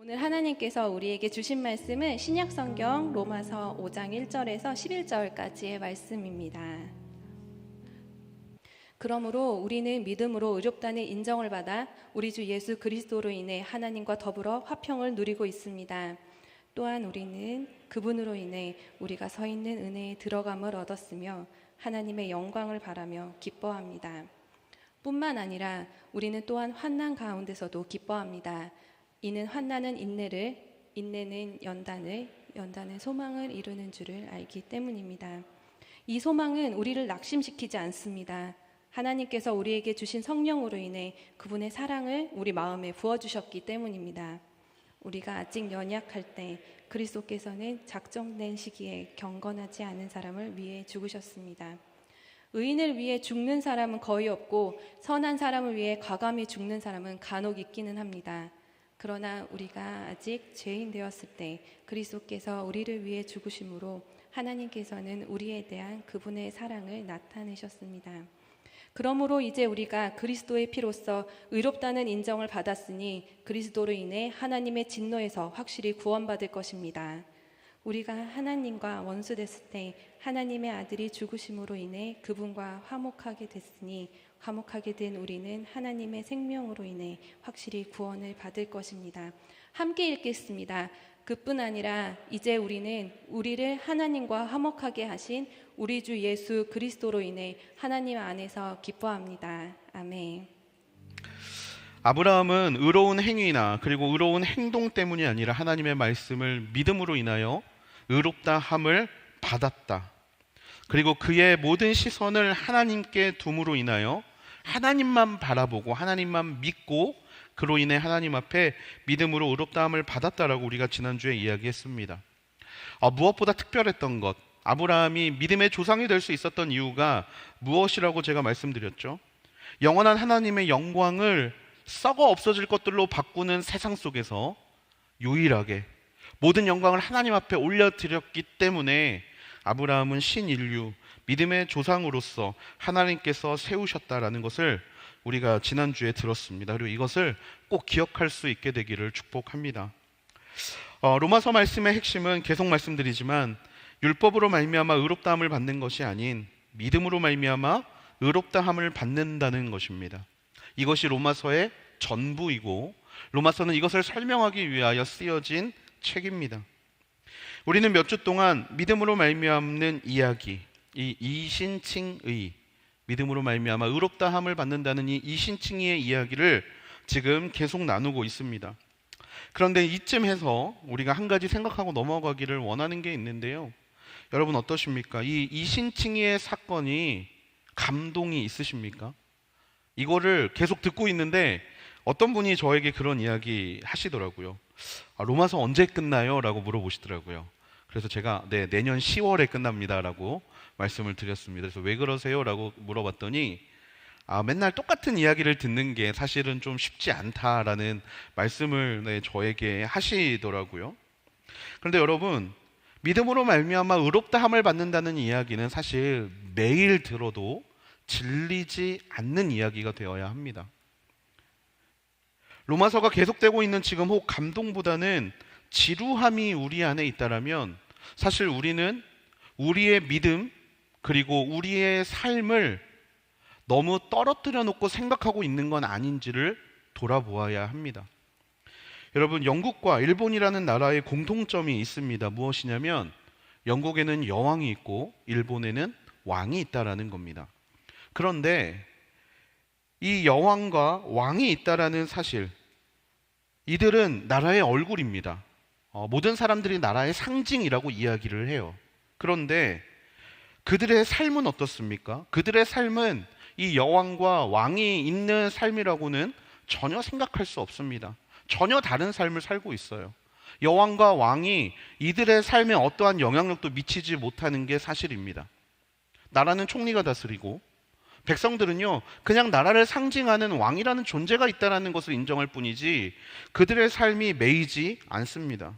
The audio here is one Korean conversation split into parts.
오늘 하나님께서 우리에게 주신 말씀은 신약성경 로마서 5장 1절에서 11절까지의 말씀입니다. 그러므로 우리는 믿음으로 의롭다는 인정을 받아 우리 주 예수 그리스도로 인해 하나님과 더불어 화평을 누리고 있습니다. 또한 우리는 그분으로 인해 우리가 서 있는 은혜에 들어감을 얻었으며 하나님의 영광을 바라며 기뻐합니다. 뿐만 아니라 우리는 또한 환난 가운데서도 기뻐합니다. 이는 환난은 인내를, 인내는 연단을, 연단은 소망을 이루는 줄을 알기 때문입니다. 이 소망은 우리를 낙심시키지 않습니다. 하나님께서 우리에게 주신 성령으로 인해 그분의 사랑을 우리 마음에 부어주셨기 때문입니다. 우리가 아직 연약할 때 그리스도께서는 작정된 시기에 경건하지 않은 사람을 위해 죽으셨습니다. 의인을 위해 죽는 사람은 거의 없고 선한 사람을 위해 과감히 죽는 사람은 간혹 있기는 합니다. 그러나 우리가 아직 죄인 되었을 때 그리스도께서 우리를 위해 죽으심으로 하나님께서는 우리에 대한 그분의 사랑을 나타내셨습니다. 그러므로 이제 우리가 그리스도의 피로써 의롭다는 인정을 받았으니 그리스도로 인해 하나님의 진노에서 확실히 구원받을 것입니다. 우리가 하나님과 원수됐을 때 하나님의 아들이 죽으심으로 인해 그분과 화목하게 됐으니 화목하게 된 우리는 하나님의 생명으로 인해 확실히 구원을 받을 것입니다. 함께 읽겠습니다. 그뿐 아니라 이제 우리는 우리를 하나님과 화목하게 하신 우리 주 예수 그리스도로 인해 하나님 안에서 기뻐합니다. 아멘. 아브라함은 의로운 행위나 그리고 의로운 행동 때문이 아니라 하나님의 말씀을 믿음으로 인하여 의롭다 함을 받았다. 그리고 그의 모든 시선을 하나님께 둠으로 인하여 하나님만 바라보고 하나님만 믿고 그로 인해 하나님 앞에 믿음으로 의롭다 함을 받았다라고 우리가 지난주에 이야기했습니다. 무엇보다 특별했던 것, 아브라함이 믿음의 조상이 될 수 있었던 이유가 무엇이라고 제가 말씀드렸죠. 영원한 하나님의 영광을 썩어 없어질 것들로 바꾸는 세상 속에서 유일하게 모든 영광을 하나님 앞에 올려드렸기 때문에 아브라함은 신인류, 믿음의 조상으로서 하나님께서 세우셨다라는 것을 우리가 지난주에 들었습니다. 그리고 이것을 꼭 기억할 수 있게 되기를 축복합니다. 로마서 말씀의 핵심은 계속 말씀드리지만 율법으로 말미암아 의롭다함을 받는 것이 아닌 믿음으로 말미암아 의롭다함을 받는다는 것입니다. 이것이 로마서의 전부이고 로마서는 이것을 설명하기 위하여 쓰여진 책입니다. 우리는 몇 주 동안 믿음으로 말미암는 이야기, 이 이신칭의, 믿음으로 말미암아 의롭다함을 받는다는 이 이신칭의의 이야기를 지금 계속 나누고 있습니다. 그런데 이쯤에서 우리가 한 가지 생각하고 넘어가기를 원하는 게 있는데요. 여러분 어떠십니까? 이 이신칭의의 사건이 감동이 있으십니까? 이거를 계속 듣고 있는데 어떤 분이 저에게 그런 이야기 하시더라고요. 로마서 언제 끝나요? 라고 물어보시더라고요. 그래서 제가 내년 10월에 끝납니다 라고 말씀을 드렸습니다. 그래서 왜 그러세요? 라고 물어봤더니 맨날 똑같은 이야기를 듣는 게 사실은 좀 쉽지 않다라는 말씀을 저에게 하시더라고요. 그런데 여러분, 믿음으로 말미암아 의롭다함을 받는다는 이야기는 사실 매일 들어도 질리지 않는 이야기가 되어야 합니다. 로마서가 계속되고 있는 지금 혹 감동보다는 지루함이 우리 안에 있다라면 사실 우리는 우리의 믿음 그리고 우리의 삶을 너무 떨어뜨려 놓고 생각하고 있는 건 아닌지를 돌아보아야 합니다. 여러분, 영국과 일본이라는 나라의 공통점이 있습니다. 무엇이냐면 영국에는 여왕이 있고 일본에는 왕이 있다라는 겁니다. 그런데 이 여왕과 왕이 있다라는 사실, 이들은 나라의 얼굴입니다. 모든 사람들이 나라의 상징이라고 이야기를 해요. 그런데 그들의 삶은 어떻습니까? 그들의 삶은 이 여왕과 왕이 있는 삶이라고는 전혀 생각할 수 없습니다. 전혀 다른 삶을 살고 있어요. 여왕과 왕이 이들의 삶에 어떠한 영향력도 미치지 못하는 게 사실입니다. 나라는 총리가 다스리고 백성들은요, 그냥 나라를 상징하는 왕이라는 존재가 있다는 것을 인정할 뿐이지 그들의 삶이 매이지 않습니다.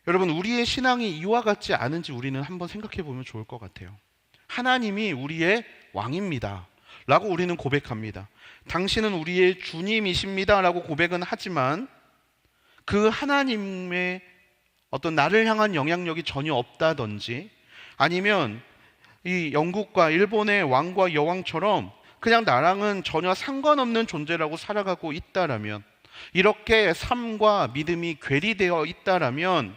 여러분, 우리의 신앙이 이와 같지 않은지 우리는 한번 생각해 보면 좋을 것 같아요. 하나님이 우리의 왕입니다 라고 우리는 고백합니다. 당신은 우리의 주님이십니다 라고 고백은 하지만 그 하나님의 어떤 나를 향한 영향력이 전혀 없다든지, 아니면 이 영국과 일본의 왕과 여왕처럼 그냥 나랑은 전혀 상관없는 존재라고 살아가고 있다라면, 이렇게 삶과 믿음이 괴리되어 있다라면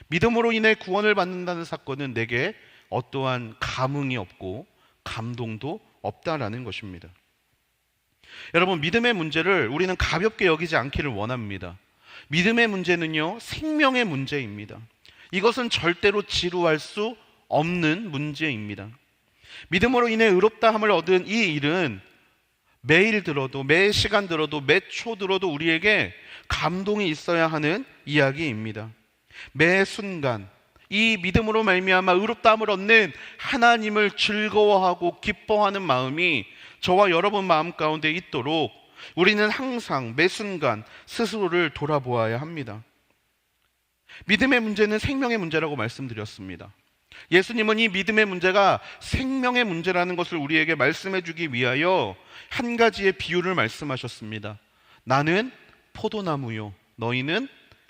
믿음으로 인해 구원을 받는다는 사건은 내게 어떠한 감흥이 없고 감동도 없다라는 것입니다. 여러분, 믿음의 문제를 우리는 가볍게 여기지 않기를 원합니다. 믿음의 문제는요, 생명의 문제입니다. 이것은 절대로 지루할 수 없는 문제입니다. 믿음으로 인해 의롭다함을 얻은 이 일은 매일 들어도, 매 시간 들어도, 매 초 들어도 우리에게 감동이 있어야 하는 이야기입니다. 매 순간 이 믿음으로 말미암아 의롭다함을 얻는 하나님을 즐거워하고 기뻐하는 마음이 저와 여러분 마음 가운데 있도록 우리는 항상 매 순간 스스로를 돌아보아야 합니다. 믿음의 문제는 생명의 문제라고 말씀드렸습니다. 예수님은 이 믿음의 문제가 생명의 문제라는 것을 우리에게 말씀해 주기 위하여 한 가지의 비유를 말씀하셨습니다. 나는 포도나무요, 너희는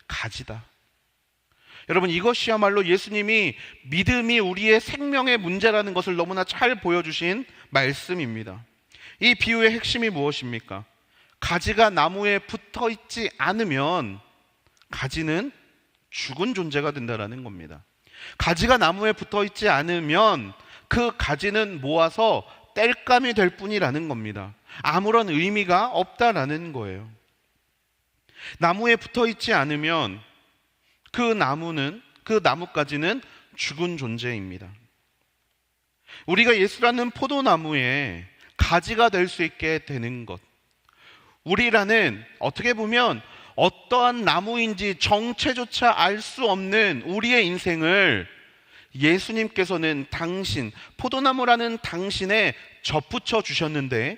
가지다. 여러분, 이것이야말로 예수님이 믿음이 우리의 생명의 문제라는 것을 너무나 잘 보여주신 말씀입니다. 이 비유의 핵심이 무엇입니까? 가지가 나무에 붙어 있지 않으면 가지는 죽은 존재가 된다는 겁니다. 가지가 나무에 붙어 있지 않으면 그 가지는 모아서 땔감이 될 뿐이라는 겁니다. 아무런 의미가 없다라는 거예요. 나무에 붙어 있지 않으면 그 나무까지는 죽은 존재입니다. 우리가 예수라는 포도나무에 가지가 될 수 있게 되는 것, 우리라는 어떻게 보면 어떠한 나무인지 정체조차 알 수 없는 우리의 인생을 예수님께서는 포도나무라는 당신에 접붙여 주셨는데,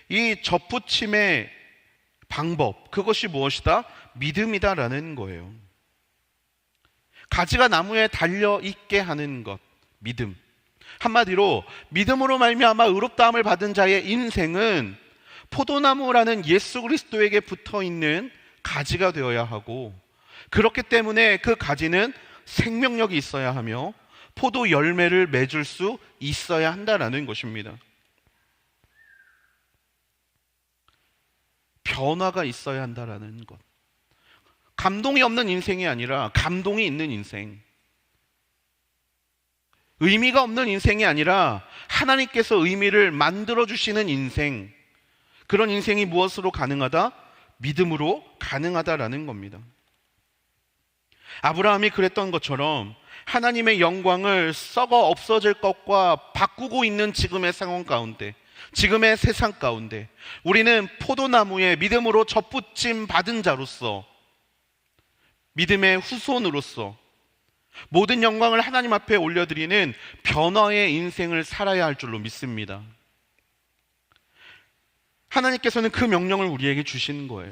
이 접붙임의 방법, 그것이 무엇이다? 믿음이다라는 거예요. 가지가 나무에 달려 있게 하는 것, 믿음. 한마디로 믿음으로 말미암아 의롭다함을 받은 자의 인생은 포도나무라는 예수 그리스도에게 붙어 있는 가지가 되어야 하고, 그렇기 때문에 그 가지는 생명력이 있어야 하며 포도 열매를 맺을 수 있어야 한다라는 것입니다. 변화가 있어야 한다라는 것. 감동이 없는 인생이 아니라 감동이 있는 인생, 의미가 없는 인생이 아니라 하나님께서 의미를 만들어주시는 인생, 그런 인생이 무엇으로 가능하다? 믿음으로 가능하다라는 겁니다. 아브라함이 그랬던 것처럼 하나님의 영광을 썩어 없어질 것과 바꾸고 있는 지금의 상황 가운데, 지금의 세상 가운데 우리는 포도나무에 믿음으로 접붙임 받은 자로서, 믿음의 후손으로서 모든 영광을 하나님 앞에 올려드리는 변화의 인생을 살아야 할 줄로 믿습니다. 하나님께서는 그 명령을 우리에게 주시는 거예요.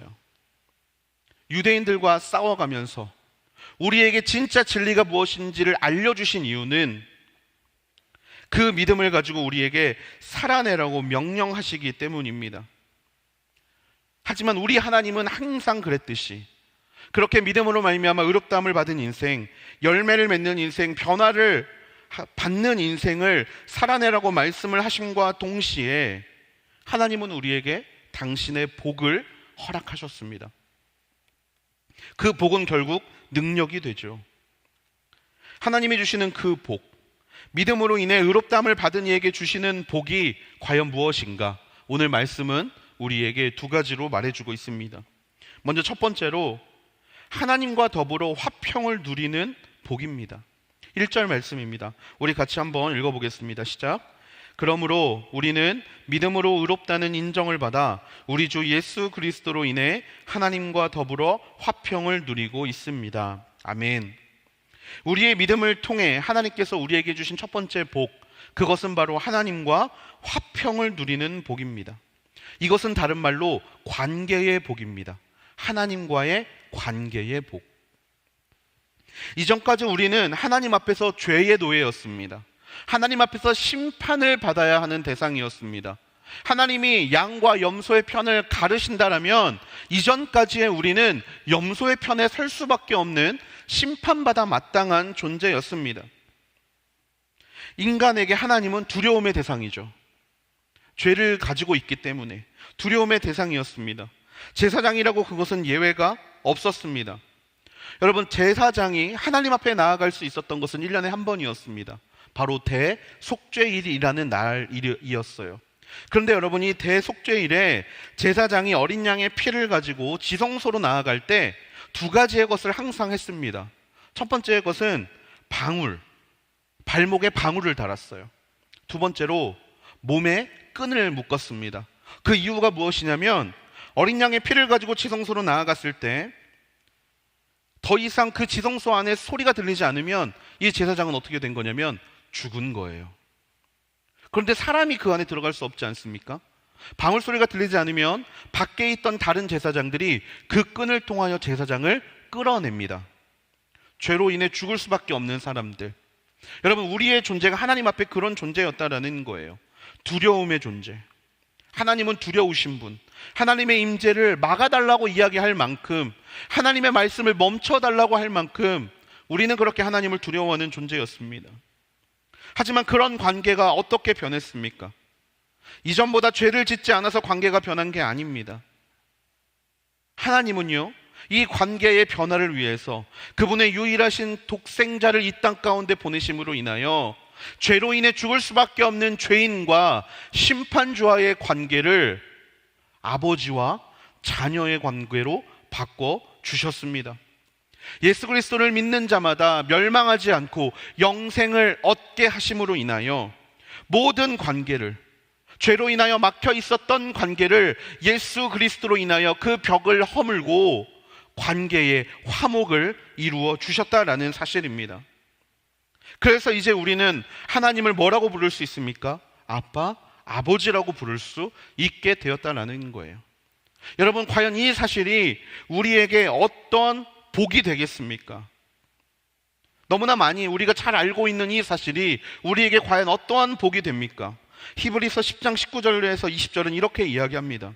유대인들과 싸워가면서 우리에게 진짜 진리가 무엇인지를 알려주신 이유는 그 믿음을 가지고 우리에게 살아내라고 명령하시기 때문입니다. 하지만 우리 하나님은 항상 그랬듯이 그렇게 믿음으로 말미암아 의롭다함을 받은 인생, 열매를 맺는 인생, 변화를 받는 인생을 살아내라고 말씀을 하심과 동시에 하나님은 우리에게 당신의 복을 허락하셨습니다. 그 복은 결국 능력이 되죠. 하나님이 주시는 그 복, 믿음으로 인해 의롭다함을 받은 이에게 주시는 복이 과연 무엇인가? 오늘 말씀은 우리에게 두 가지로 말해주고 있습니다. 먼저 첫 번째로 하나님과 더불어 화평을 누리는 복입니다. 1절 말씀입니다. 우리 같이 한번 읽어보겠습니다. 시작. 그러므로 우리는 믿음으로 의롭다는 인정을 받아 우리 주 예수 그리스도로 인해 하나님과 더불어 화평을 누리고 있습니다. 아멘. 우리의 믿음을 통해 하나님께서 우리에게 주신 첫 번째 복, 그것은 바로 하나님과 화평을 누리는 복입니다. 이것은 다른 말로 관계의 복입니다. 하나님과의 관계의 복. 이전까지 우리는 하나님 앞에서 죄의 노예였습니다. 하나님 앞에서 심판을 받아야 하는 대상이었습니다. 하나님이 양과 염소의 편을 가르신다라면 이전까지의 우리는 염소의 편에 설 수밖에 없는 심판받아 마땅한 존재였습니다. 인간에게 하나님은 두려움의 대상이죠. 죄를 가지고 있기 때문에 두려움의 대상이었습니다. 제사장이라고 그것은 예외가 없었습니다. 여러분, 제사장이 하나님 앞에 나아갈 수 있었던 것은 1년에 한 번이었습니다. 바로 대속죄일이라는 날이었어요. 그런데 여러분, 이 대속죄일에 제사장이 어린 양의 피를 가지고 지성소로 나아갈 때 두 가지의 것을 항상 했습니다. 첫 번째 것은 발목에 방울을 달았어요. 두 번째로 몸에 끈을 묶었습니다. 그 이유가 무엇이냐면 어린 양의 피를 가지고 지성소로 나아갔을 때 더 이상 그 지성소 안에 소리가 들리지 않으면 이 제사장은 어떻게 된 거냐면 죽은 거예요. 그런데 사람이 그 안에 들어갈 수 없지 않습니까? 방울 소리가 들리지 않으면 밖에 있던 다른 제사장들이 그 끈을 통하여 제사장을 끌어냅니다. 죄로 인해 죽을 수밖에 없는 사람들. 여러분, 우리의 존재가 하나님 앞에 그런 존재였다라는 거예요. 두려움의 존재. 하나님은 두려우신 분. 하나님의 임재를 막아달라고 이야기할 만큼, 하나님의 말씀을 멈춰달라고 할 만큼 우리는 그렇게 하나님을 두려워하는 존재였습니다. 하지만 그런 관계가 어떻게 변했습니까? 이전보다 죄를 짓지 않아서 관계가 변한 게 아닙니다. 하나님은요, 이 관계의 변화를 위해서 그분의 유일하신 독생자를 이 땅 가운데 보내심으로 인하여 죄로 인해 죽을 수밖에 없는 죄인과 심판주와의 관계를 아버지와 자녀의 관계로 바꿔 주셨습니다. 예수 그리스도를 믿는 자마다 멸망하지 않고 영생을 얻게 하심으로 인하여 모든 관계를, 죄로 인하여 막혀 있었던 관계를 예수 그리스도로 인하여 그 벽을 허물고 관계의 화목을 이루어 주셨다라는 사실입니다. 그래서 이제 우리는 하나님을 뭐라고 부를 수 있습니까? 아빠, 아버지라고 부를 수 있게 되었다라는 거예요. 여러분, 과연 이 사실이 우리에게 어떤 복이 되겠습니까? 너무나 많이 우리가 잘 알고 있는 이 사실이 우리에게 과연 어떠한 복이 됩니까? 히브리서 10장 19절에서 20절은 이렇게 이야기합니다.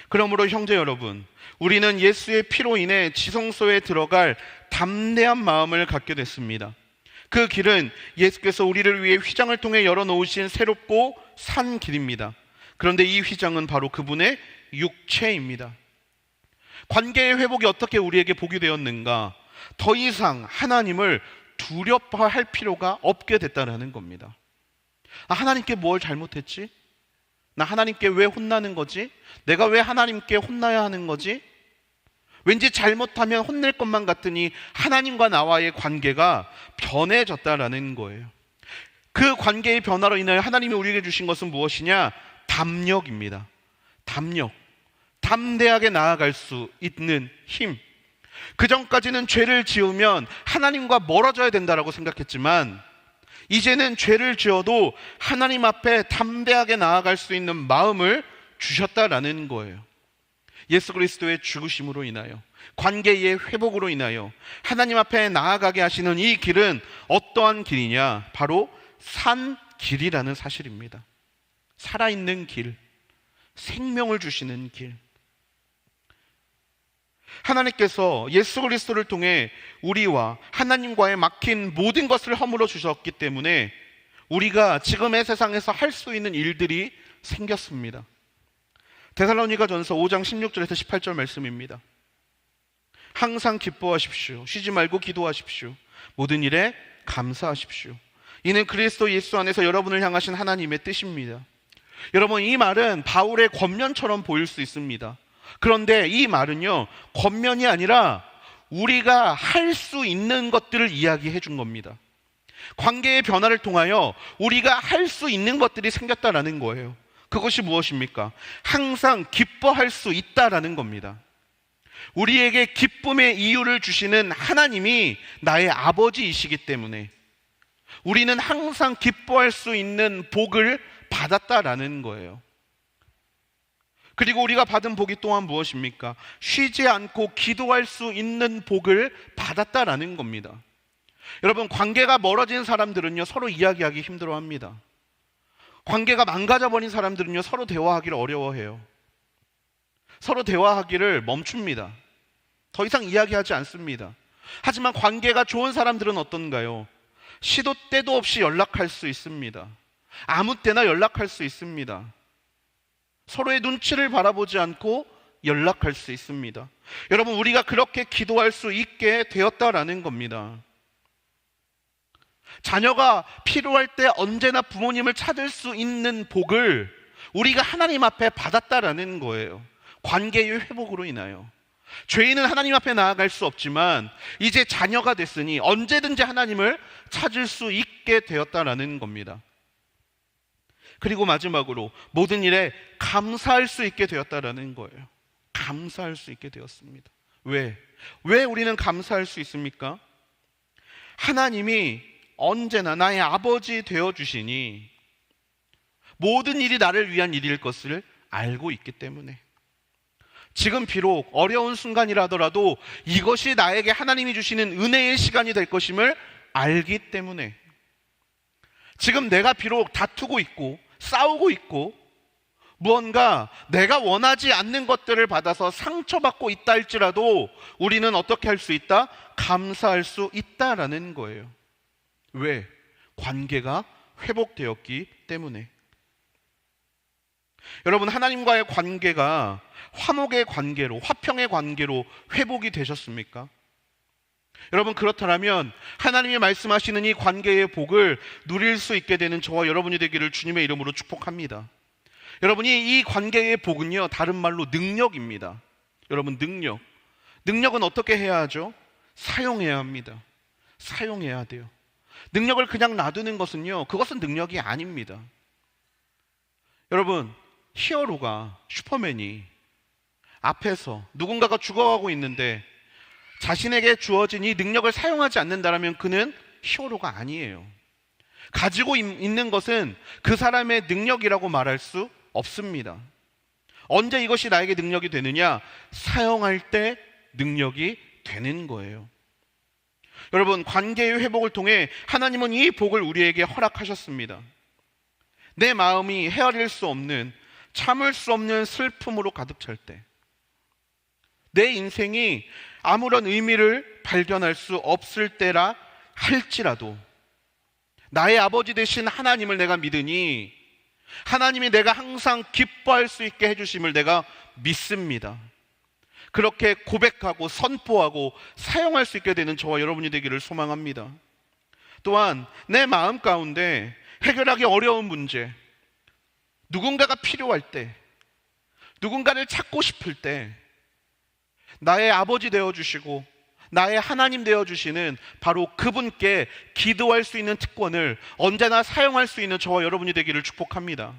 그러므로 형제 여러분, 우리는 예수의 피로 인해 지성소에 들어갈 담대한 마음을 갖게 됐습니다. 그 길은 예수께서 우리를 위해 휘장을 통해 열어놓으신 새롭고 산 길입니다. 그런데 이 휘장은 바로 그분의 육체입니다. 관계의 회복이 어떻게 우리에게 복이 되었는가? 더 이상 하나님을 두려워할 필요가 없게 됐다는 겁니다. 하나님께 뭘 잘못했지? 나 하나님께 왜 혼나는 거지? 내가 왜 하나님께 혼나야 하는 거지? 왠지 잘못하면 혼낼 것만 같으니 하나님과 나와의 관계가 변해졌다라는 거예요. 그 관계의 변화로 인하여 하나님이 우리에게 주신 것은 무엇이냐? 담력입니다. 담력. 담대하게 나아갈 수 있는 힘. 그전까지는 죄를 지으면 하나님과 멀어져야 된다라고 생각했지만 이제는 죄를 지어도 하나님 앞에 담대하게 나아갈 수 있는 마음을 주셨다라는 거예요. 예수 그리스도의 죽으심으로 인하여, 관계의 회복으로 인하여 하나님 앞에 나아가게 하시는 이 길은 어떠한 길이냐? 바로 산 길이라는 사실입니다. 살아있는 길, 생명을 주시는 길. 하나님께서 예수 그리스도를 통해 우리와 하나님과의 막힌 모든 것을 허물어 주셨기 때문에 우리가 지금의 세상에서 할 수 있는 일들이 생겼습니다. 데살로니가전서 5장 16절에서 18절 말씀입니다. 항상 기뻐하십시오. 쉬지 말고 기도하십시오. 모든 일에 감사하십시오. 이는 그리스도 예수 안에서 여러분을 향하신 하나님의 뜻입니다. 여러분, 이 말은 바울의 권면처럼 보일 수 있습니다. 그런데 이 말은요, 권면이 아니라 우리가 할 수 있는 것들을 이야기해 준 겁니다. 관계의 변화를 통하여 우리가 할 수 있는 것들이 생겼다라는 거예요. 그것이 무엇입니까? 항상 기뻐할 수 있다라는 겁니다. 우리에게 기쁨의 이유를 주시는 하나님이 나의 아버지이시기 때문에 우리는 항상 기뻐할 수 있는 복을 받았다라는 거예요. 그리고 우리가 받은 복이 또한 무엇입니까? 쉬지 않고 기도할 수 있는 복을 받았다라는 겁니다. 여러분, 관계가 멀어진 사람들은요, 서로 이야기하기 힘들어합니다. 관계가 망가져버린 사람들은요, 서로 대화하기를 어려워해요. 서로 대화하기를 멈춥니다. 더 이상 이야기하지 않습니다. 하지만 관계가 좋은 사람들은 어떤가요? 시도 때도 없이 연락할 수 있습니다. 아무 때나 연락할 수 있습니다. 서로의 눈치를 바라보지 않고 연락할 수 있습니다. 여러분, 우리가 그렇게 기도할 수 있게 되었다라는 겁니다. 자녀가 필요할 때 언제나 부모님을 찾을 수 있는 복을 우리가 하나님 앞에 받았다라는 거예요. 관계의 회복으로 인하여. 죄인은 하나님 앞에 나아갈 수 없지만 이제 자녀가 됐으니 언제든지 하나님을 찾을 수 있게 되었다라는 겁니다. 그리고 마지막으로 모든 일에 감사할 수 있게 되었다라는 거예요. 감사할 수 있게 되었습니다. 왜 우리는 감사할 수 있습니까? 하나님이 언제나 나의 아버지 되어주시니 모든 일이 나를 위한 일일 것을 알고 있기 때문에, 지금 비록 어려운 순간이라더라도 이것이 나에게 하나님이 주시는 은혜의 시간이 될 것임을 알기 때문에, 지금 내가 비록 다투고 있고 싸우고 있고 무언가 내가 원하지 않는 것들을 받아서 상처받고 있다 할지라도 우리는 어떻게 할 수 있다? 감사할 수 있다라는 거예요. 왜? 관계가 회복되었기 때문에. 여러분, 하나님과의 관계가 화목의 관계로, 화평의 관계로 회복이 되셨습니까? 여러분, 그렇다면 하나님이 말씀하시는 이 관계의 복을 누릴 수 있게 되는 저와 여러분이 되기를 주님의 이름으로 축복합니다. 여러분이 이 관계의 복은요, 다른 말로 능력입니다. 여러분, 능력은 어떻게 해야 하죠? 사용해야 합니다. 사용해야 돼요. 능력을 그냥 놔두는 것은요, 그것은 능력이 아닙니다. 여러분, 히어로가, 슈퍼맨이 앞에서 누군가가 죽어가고 있는데 자신에게 주어진 이 능력을 사용하지 않는다면 그는 히어로가 아니에요. 가지고 있는 것은 그 사람의 능력이라고 말할 수 없습니다. 언제 이것이 나에게 능력이 되느냐? 사용할 때 능력이 되는 거예요. 여러분, 관계의 회복을 통해 하나님은 이 복을 우리에게 허락하셨습니다. 내 마음이 헤아릴 수 없는, 참을 수 없는 슬픔으로 가득 찰 때, 내 인생이 아무런 의미를 발견할 수 없을 때라 할지라도 나의 아버지 되신 하나님을 내가 믿으니 하나님이 내가 항상 기뻐할 수 있게 해주심을 내가 믿습니다. 그렇게 고백하고 선포하고 사용할 수 있게 되는 저와 여러분이 되기를 소망합니다. 또한 내 마음 가운데 해결하기 어려운 문제, 누군가가 필요할 때, 누군가를 찾고 싶을 때 나의 아버지 되어주시고 나의 하나님 되어주시는 바로 그분께 기도할 수 있는 특권을 언제나 사용할 수 있는 저와 여러분이 되기를 축복합니다.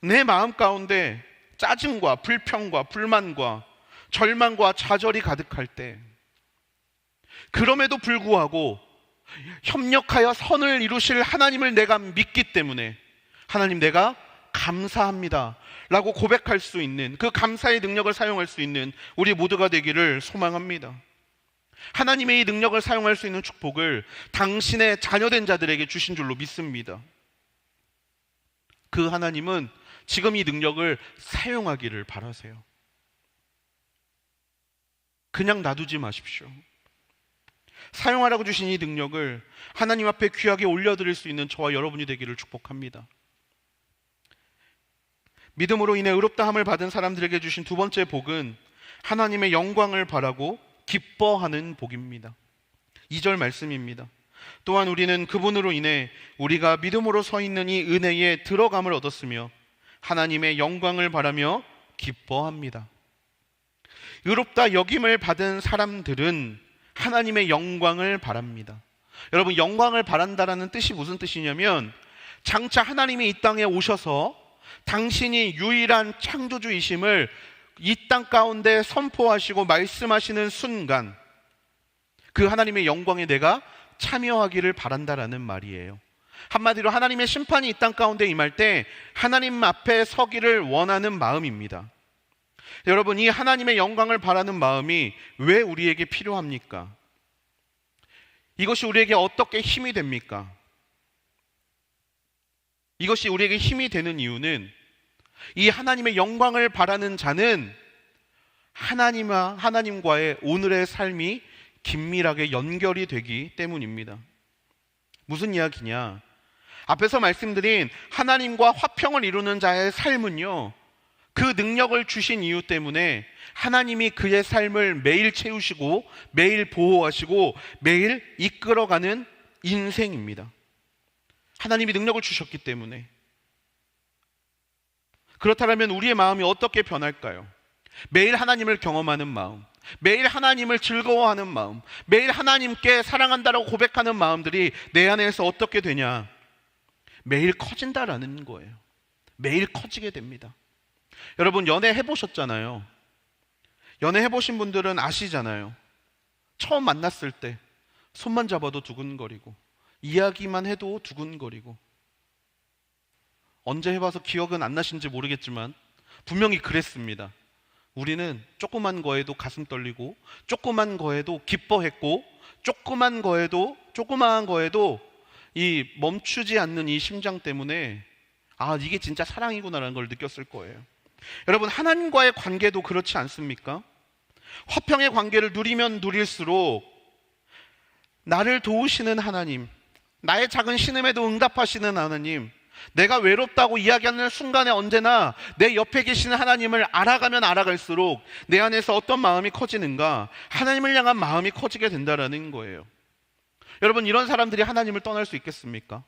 내 마음 가운데 짜증과 불평과 불만과 절망과 좌절이 가득할 때, 그럼에도 불구하고 협력하여 선을 이루실 하나님을 내가 믿기 때문에 하나님, 내가 감사합니다 라고 고백할 수 있는, 그 감사의 능력을 사용할 수 있는 우리 모두가 되기를 소망합니다. 하나님의 이 능력을 사용할 수 있는 축복을 당신의 자녀된 자들에게 주신 줄로 믿습니다. 그 하나님은 지금 이 능력을 사용하기를 바라세요. 그냥 놔두지 마십시오. 사용하라고 주신 이 능력을 하나님 앞에 귀하게 올려드릴 수 있는 저와 여러분이 되기를 축복합니다. 믿음으로 인해 의롭다함을 받은 사람들에게 주신 두 번째 복은 하나님의 영광을 바라고 기뻐하는 복입니다. 2절 말씀입니다. 또한 우리는 그분으로 인해 우리가 믿음으로 서 있는 이 은혜에 들어감을 얻었으며 하나님의 영광을 바라며 기뻐합니다. 의롭다 여김을 받은 사람들은 하나님의 영광을 바랍니다. 여러분, 영광을 바란다라는 뜻이 무슨 뜻이냐면, 장차 하나님이 이 땅에 오셔서 당신이 유일한 창조주이심을 이 땅 가운데 선포하시고 말씀하시는 순간 그 하나님의 영광에 내가 참여하기를 바란다라는 말이에요. 한마디로 하나님의 심판이 이 땅 가운데 임할 때 하나님 앞에 서기를 원하는 마음입니다. 여러분, 이 하나님의 영광을 바라는 마음이 왜 우리에게 필요합니까? 이것이 우리에게 어떻게 힘이 됩니까? 이것이 우리에게 힘이 되는 이유는 이 하나님의 영광을 바라는 자는 하나님과의 오늘의 삶이 긴밀하게 연결이 되기 때문입니다. 무슨 이야기냐? 앞에서 말씀드린 하나님과 화평을 이루는 자의 삶은요, 그 능력을 주신 이유 때문에 하나님이 그의 삶을 매일 채우시고 매일 보호하시고 매일 이끌어가는 인생입니다. 하나님이 능력을 주셨기 때문에. 그렇다면 우리의 마음이 어떻게 변할까요? 매일 하나님을 경험하는 마음, 매일 하나님을 즐거워하는 마음, 매일 하나님께 사랑한다라고 고백하는 마음들이 내 안에서 어떻게 되냐? 매일 커진다라는 거예요. 매일 커지게 됩니다. 여러분, 연애 해보셨잖아요. 연애 해보신 분들은 아시잖아요. 처음 만났을 때 손만 잡아도 두근거리고 이야기만 해도 두근거리고, 언제 해봐서 기억은 안 나신지 모르겠지만 분명히 그랬습니다. 우리는 조그만 거에도 가슴 떨리고, 조그만 거에도 기뻐했고, 조그만 거에도 이 멈추지 않는 이 심장 때문에 이게 진짜 사랑이구나라는 걸 느꼈을 거예요. 여러분, 하나님과의 관계도 그렇지 않습니까? 화평의 관계를 누리면 누릴수록 나를 도우시는 하나님, 나의 작은 신음에도 응답하시는 하나님, 내가 외롭다고 이야기하는 순간에 언제나 내 옆에 계시는 하나님을 알아가면 알아갈수록 내 안에서 어떤 마음이 커지는가? 하나님을 향한 마음이 커지게 된다라는 거예요. 여러분, 이런 사람들이 하나님을 떠날 수 있겠습니까?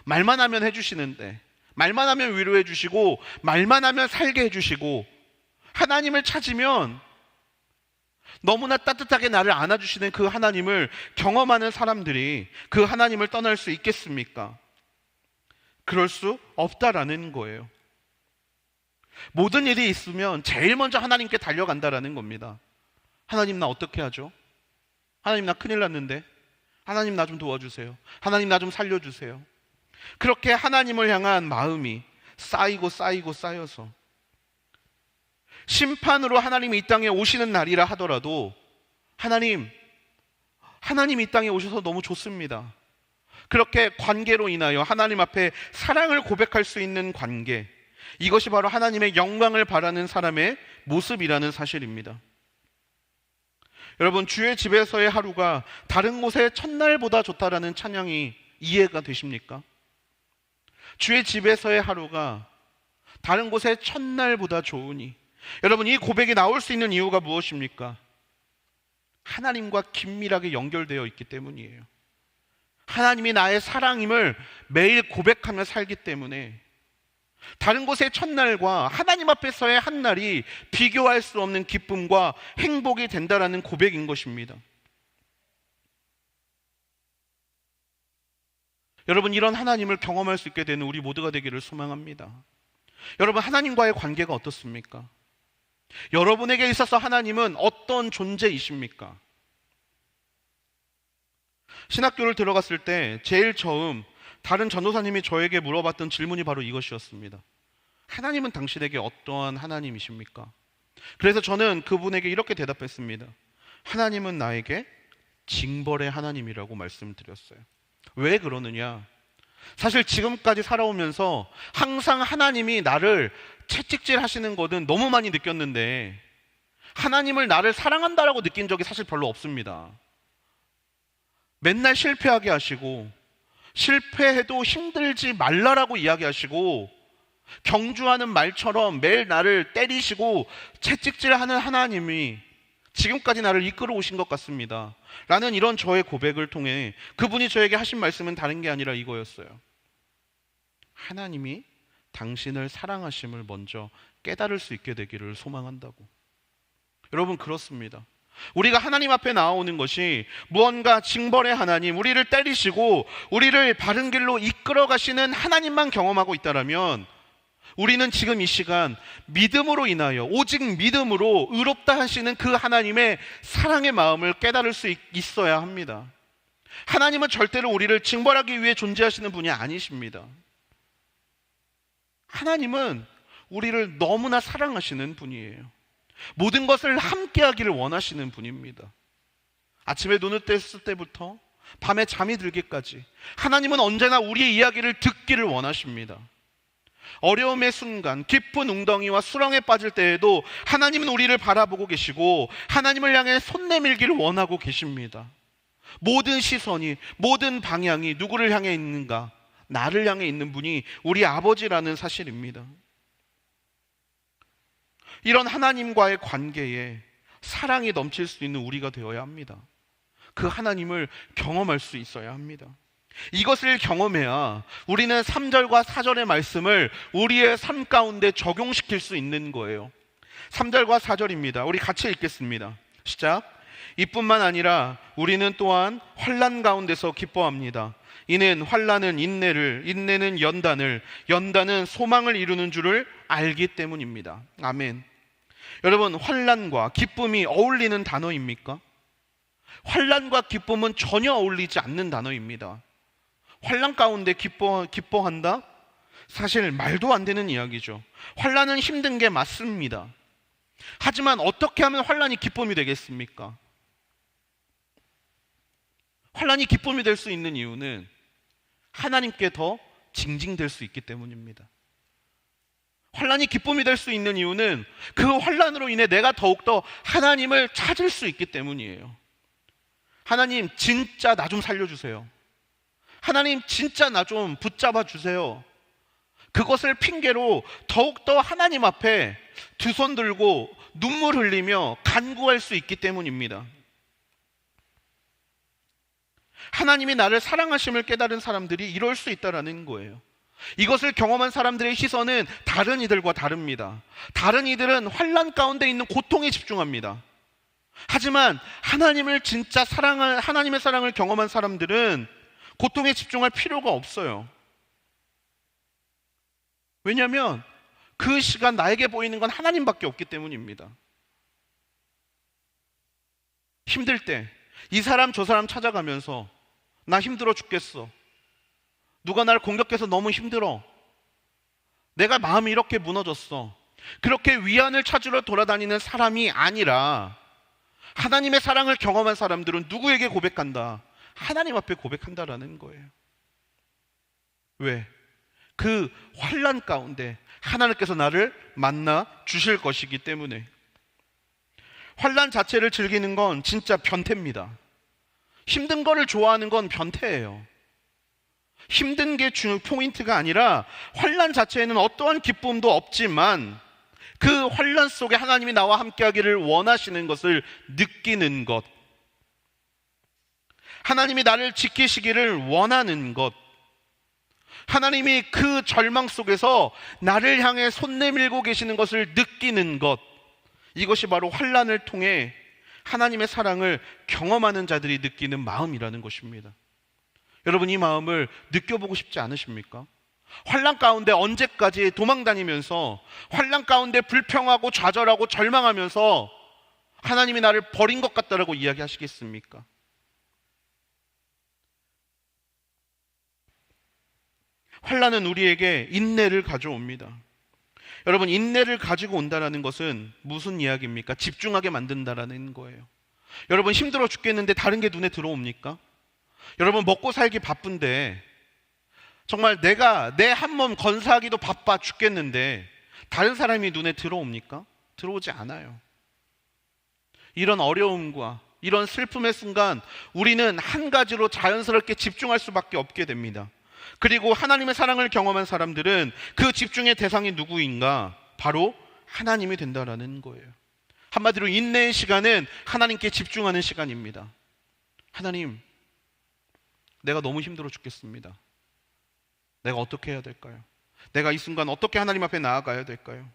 말만 하면 해주시는데, 말만 하면 위로해 주시고, 말만 하면 살게 해주시고, 하나님을 찾으면 너무나 따뜻하게 나를 안아주시는 그 하나님을 경험하는 사람들이 그 하나님을 떠날 수 있겠습니까? 그럴 수 없다라는 거예요. 모든 일이 있으면 제일 먼저 하나님께 달려간다라는 겁니다. 하나님, 나 어떻게 하죠? 하나님, 나 큰일 났는데. 하나님, 나 좀 도와주세요. 하나님, 나 좀 살려주세요. 그렇게 하나님을 향한 마음이 쌓여서 심판으로 하나님이 이 땅에 오시는 날이라 하더라도 하나님이 이 땅에 오셔서 너무 좋습니다. 그렇게 관계로 인하여 하나님 앞에 사랑을 고백할 수 있는 관계, 이것이 바로 하나님의 영광을 바라는 사람의 모습이라는 사실입니다. 여러분, 주의 집에서의 하루가 다른 곳의 첫날보다 좋다라는 찬양이 이해가 되십니까? 주의 집에서의 하루가 다른 곳의 첫날보다 좋으니, 여러분, 이 고백이 나올 수 있는 이유가 무엇입니까? 하나님과 긴밀하게 연결되어 있기 때문이에요. 하나님이 나의 사랑임을 매일 고백하며 살기 때문에 다른 곳의 첫날과 하나님 앞에서의 한날이 비교할 수 없는 기쁨과 행복이 된다라는 고백인 것입니다. 여러분, 이런 하나님을 경험할 수 있게 되는 우리 모두가 되기를 소망합니다. 여러분, 하나님과의 관계가 어떻습니까? 여러분에게 있어서 하나님은 어떤 존재이십니까? 신학교를 들어갔을 때 제일 처음 다른 전도사님이 저에게 물어봤던 질문이 바로 이것이었습니다. 하나님은 당신에게 어떠한 하나님이십니까? 그래서 저는 그분에게 이렇게 대답했습니다. 하나님은 나에게 징벌의 하나님이라고 말씀드렸어요. 왜 그러느냐? 사실 지금까지 살아오면서 항상 하나님이 나를 채찍질 하시는 것은 너무 많이 느꼈는데, 하나님을 나를 사랑한다라고 느낀 적이 사실 별로 없습니다. 맨날 실패하게 하시고, 실패해도 힘들지 말라라고 이야기하시고, 경주하는 말처럼 매일 나를 때리시고 채찍질하는 하나님이 지금까지 나를 이끌어 오신 것 같습니다 라는 이런 저의 고백을 통해 그분이 저에게 하신 말씀은 다른 게 아니라 이거였어요. 하나님이 당신을 사랑하심을 먼저 깨달을 수 있게 되기를 소망한다고. 여러분, 그렇습니다. 우리가 하나님 앞에 나오는 것이 무언가 징벌의 하나님, 우리를 때리시고 우리를 바른 길로 이끌어 가시는 하나님만 경험하고 있다면, 우리는 지금 이 시간 믿음으로 인하여, 오직 믿음으로 의롭다 하시는 그 하나님의 사랑의 마음을 깨달을 수 있어야 합니다. 하나님은 절대로 우리를 징벌하기 위해 존재하시는 분이 아니십니다. 하나님은 우리를 너무나 사랑하시는 분이에요. 모든 것을 함께 하기를 원하시는 분입니다. 아침에 눈을 떴을 때부터 밤에 잠이 들기까지 하나님은 언제나 우리의 이야기를 듣기를 원하십니다. 어려움의 순간, 깊은 웅덩이와 수렁에 빠질 때에도 하나님은 우리를 바라보고 계시고 하나님을 향해 손 내밀기를 원하고 계십니다. 모든 시선이, 모든 방향이 누구를 향해 있는가? 나를 향해 있는 분이 우리 아버지라는 사실입니다. 이런 하나님과의 관계에 사랑이 넘칠 수 있는 우리가 되어야 합니다. 그 하나님을 경험할 수 있어야 합니다. 이것을 경험해야 우리는 3절과 4절의 말씀을 우리의 삶 가운데 적용시킬 수 있는 거예요. 3절과 4절입니다. 우리 같이 읽겠습니다. 시작. 이뿐만 아니라 우리는 또한 환난 가운데서 기뻐합니다. 이는 환난은 인내를, 인내는 연단을, 연단은 소망을 이루는 줄을 알기 때문입니다. 아멘. 여러분, 환난과 기쁨이 어울리는 단어입니까? 환난과 기쁨은 전혀 어울리지 않는 단어입니다. 환난 가운데 기뻐한다? 사실 말도 안 되는 이야기죠. 환난은 힘든 게 맞습니다. 하지만 어떻게 하면 환난이 기쁨이 되겠습니까? 환난이 기쁨이 될 수 있는 이유는 하나님께 더 징징될 수 있기 때문입니다. 환난이 기쁨이 될 수 있는 이유는 그 환난으로 인해 내가 더욱더 하나님을 찾을 수 있기 때문이에요. 하나님, 진짜 나 좀 살려주세요. 하나님, 진짜 나 좀 붙잡아 주세요. 그것을 핑계로 더욱더 하나님 앞에 두 손 들고 눈물 흘리며 간구할 수 있기 때문입니다. 하나님이 나를 사랑하심을 깨달은 사람들이 이럴 수 있다는 거예요. 이것을 경험한 사람들의 시선은 다른 이들과 다릅니다. 다른 이들은 환난 가운데 있는 고통에 집중합니다. 하지만 하나님을 진짜 하나님의 사랑을 경험한 사람들은 고통에 집중할 필요가 없어요. 왜냐하면 그 시간 나에게 보이는 건 하나님밖에 없기 때문입니다. 힘들 때 이 사람 저 사람 찾아가면서 나 힘들어 죽겠어. 누가 날 공격해서 너무 힘들어. 내가 마음이 이렇게 무너졌어. 그렇게 위안을 찾으러 돌아다니는 사람이 아니라 하나님의 사랑을 경험한 사람들은 누구에게 고백한다? 하나님 앞에 고백한다라는 거예요. 왜? 그 환난 가운데 하나님께서 나를 만나 주실 것이기 때문에. 환난 자체를 즐기는 건 진짜 변태입니다. 힘든 거를 좋아하는 건 변태예요. 힘든 게 포인트가 아니라 환난 자체에는 어떠한 기쁨도 없지만 그 환난 속에 하나님이 나와 함께하기를 원하시는 것을 느끼는 것, 하나님이 나를 지키시기를 원하는 것, 하나님이 그 절망 속에서 나를 향해 손 내밀고 계시는 것을 느끼는 것, 이것이 바로 환난을 통해 하나님의 사랑을 경험하는 자들이 느끼는 마음이라는 것입니다. 여러분, 이 마음을 느껴보고 싶지 않으십니까? 환난 가운데 언제까지 도망다니면서 환난 가운데 불평하고 좌절하고 절망하면서 하나님이 나를 버린 것 같다라고 이야기하시겠습니까? 환난은 우리에게 인내를 가져옵니다. 여러분, 인내를 가지고 온다는 것은 무슨 이야기입니까? 집중하게 만든다라는 거예요. 여러분, 힘들어 죽겠는데 다른 게 눈에 들어옵니까? 여러분, 먹고 살기 바쁜데 정말 내가 내 한 몸 건사하기도 바빠 죽겠는데 다른 사람이 눈에 들어옵니까? 들어오지 않아요. 이런 어려움과 이런 슬픔의 순간 우리는 한 가지로 자연스럽게 집중할 수밖에 없게 됩니다. 그리고 하나님의 사랑을 경험한 사람들은 그 집중의 대상이 누구인가? 바로 하나님이 된다라는 거예요. 한마디로 인내의 시간은 하나님께 집중하는 시간입니다. 하나님, 내가 너무 힘들어 죽겠습니다. 내가 어떻게 해야 될까요? 내가 이 순간 어떻게 하나님 앞에 나아가야 될까요?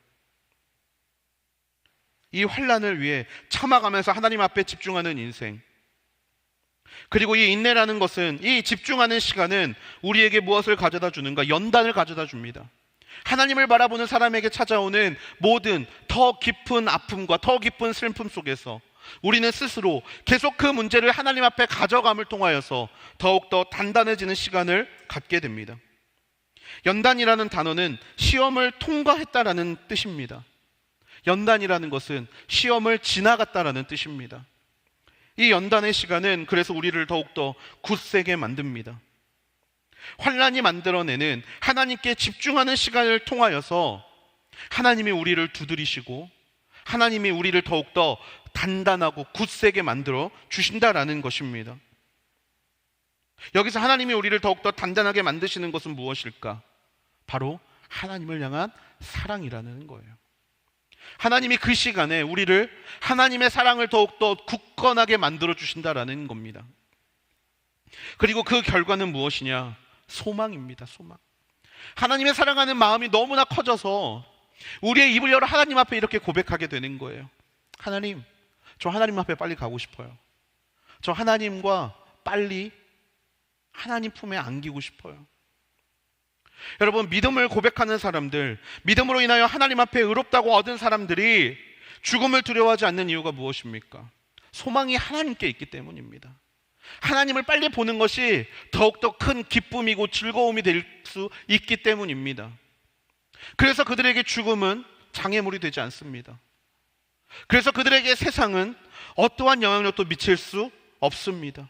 이 환난을 위해 참아가면서 하나님 앞에 집중하는 인생. 그리고 이 인내라는 것은, 이 집중하는 시간은 우리에게 무엇을 가져다 주는가? 연단을 가져다 줍니다. 하나님을 바라보는 사람에게 찾아오는 모든 더 깊은 아픔과 더 깊은 슬픔 속에서 우리는 스스로 계속 그 문제를 하나님 앞에 가져감을 통하여서 더욱더 단단해지는 시간을 갖게 됩니다. 연단이라는 단어는 시험을 통과했다라는 뜻입니다. 연단이라는 것은 시험을 지나갔다라는 뜻입니다. 이 연단의 시간은 그래서 우리를 더욱더 굳세게 만듭니다. 환난이 만들어내는 하나님께 집중하는 시간을 통하여서 하나님이 우리를 두드리시고 하나님이 우리를 더욱더 단단하고 굳세게 만들어 주신다라는 것입니다. 여기서 하나님이 우리를 더욱더 단단하게 만드시는 것은 무엇일까? 바로 하나님을 향한 사랑이라는 거예요. 하나님이 그 시간에 우리를 하나님의 사랑을 더욱더 굳건하게 만들어 주신다라는 겁니다. 그리고 그 결과는 무엇이냐? 소망입니다. 소망. 하나님의 사랑하는 마음이 너무나 커져서 우리의 입을 열어 하나님 앞에 이렇게 고백하게 되는 거예요. 하나님, 저 하나님 앞에 빨리 가고 싶어요. 저 하나님과 빨리 하나님 품에 안기고 싶어요. 여러분, 믿음을 고백하는 사람들, 믿음으로 인하여 하나님 앞에 의롭다고 얻은 사람들이 죽음을 두려워하지 않는 이유가 무엇입니까? 소망이 하나님께 있기 때문입니다. 하나님을 빨리 보는 것이 더욱더 큰 기쁨이고 즐거움이 될 수 있기 때문입니다. 그래서 그들에게 죽음은 장애물이 되지 않습니다. 그래서 그들에게 세상은 어떠한 영향력도 미칠 수 없습니다.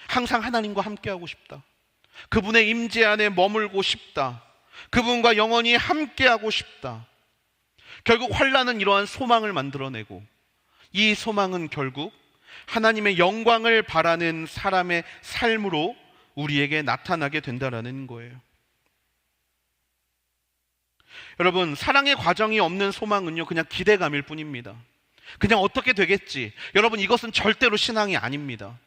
항상 하나님과 함께하고 싶다. 그분의 임재 안에 머물고 싶다. 그분과 영원히 함께하고 싶다. 결국 환난은 이러한 소망을 만들어내고 이 소망은 결국 하나님의 영광을 바라는 사람의 삶으로 우리에게 나타나게 된다라는 거예요. 여러분, 사랑의 과정이 없는 소망은요, 그냥 기대감일 뿐입니다. 그냥 어떻게 되겠지. 여러분, 이것은 절대로 신앙이 아닙니다.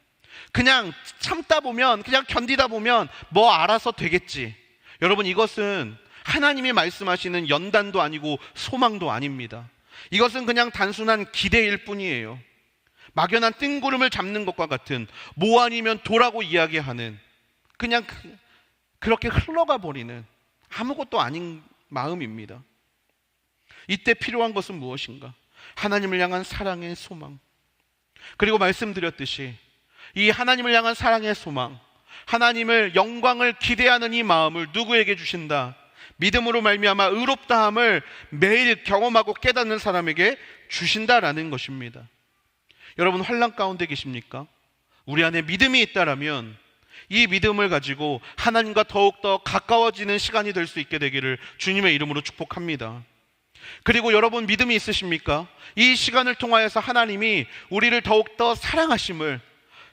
그냥 참다 보면, 그냥 견디다 보면 뭐 알아서 되겠지. 여러분, 이것은 하나님이 말씀하시는 연단도 아니고 소망도 아닙니다. 이것은 그냥 단순한 기대일 뿐이에요. 막연한 뜬구름을 잡는 것과 같은, 뭐 아니면 도라고 이야기하는, 그냥 그렇게 흘러가 버리는 아무것도 아닌 마음입니다. 이때 필요한 것은 무엇인가? 하나님을 향한 사랑의 소망. 그리고 말씀드렸듯이 이 하나님을 향한 사랑의 소망, 하나님을 영광을 기대하는 이 마음을 누구에게 주신다? 믿음으로 말미암아 의롭다함을 매일 경험하고 깨닫는 사람에게 주신다라는 것입니다. 여러분, 환난 가운데 계십니까? 우리 안에 믿음이 있다라면 이 믿음을 가지고 하나님과 더욱더 가까워지는 시간이 될 수 있게 되기를 주님의 이름으로 축복합니다. 그리고 여러분, 믿음이 있으십니까? 이 시간을 통하여서 하나님이 우리를 더욱더 사랑하심을,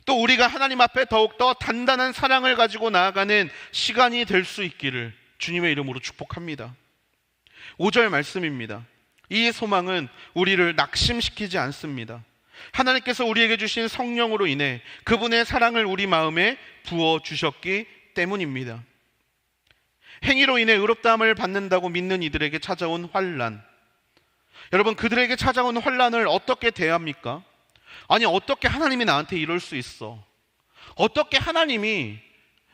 또 우리가 하나님 앞에 더욱더 단단한 사랑을 가지고 나아가는 시간이 될 수 있기를 주님의 이름으로 축복합니다. 5절 말씀입니다. 이 소망은 우리를 낙심시키지 않습니다. 하나님께서 우리에게 주신 성령으로 인해 그분의 사랑을 우리 마음에 부어주셨기 때문입니다. 행위로 인해 의롭다함을 받는다고 믿는 이들에게 찾아온 환난, 여러분, 그들에게 찾아온 환난을 어떻게 대합니까? 아니, 어떻게 하나님이 나한테 이럴 수 있어? 어떻게 하나님이,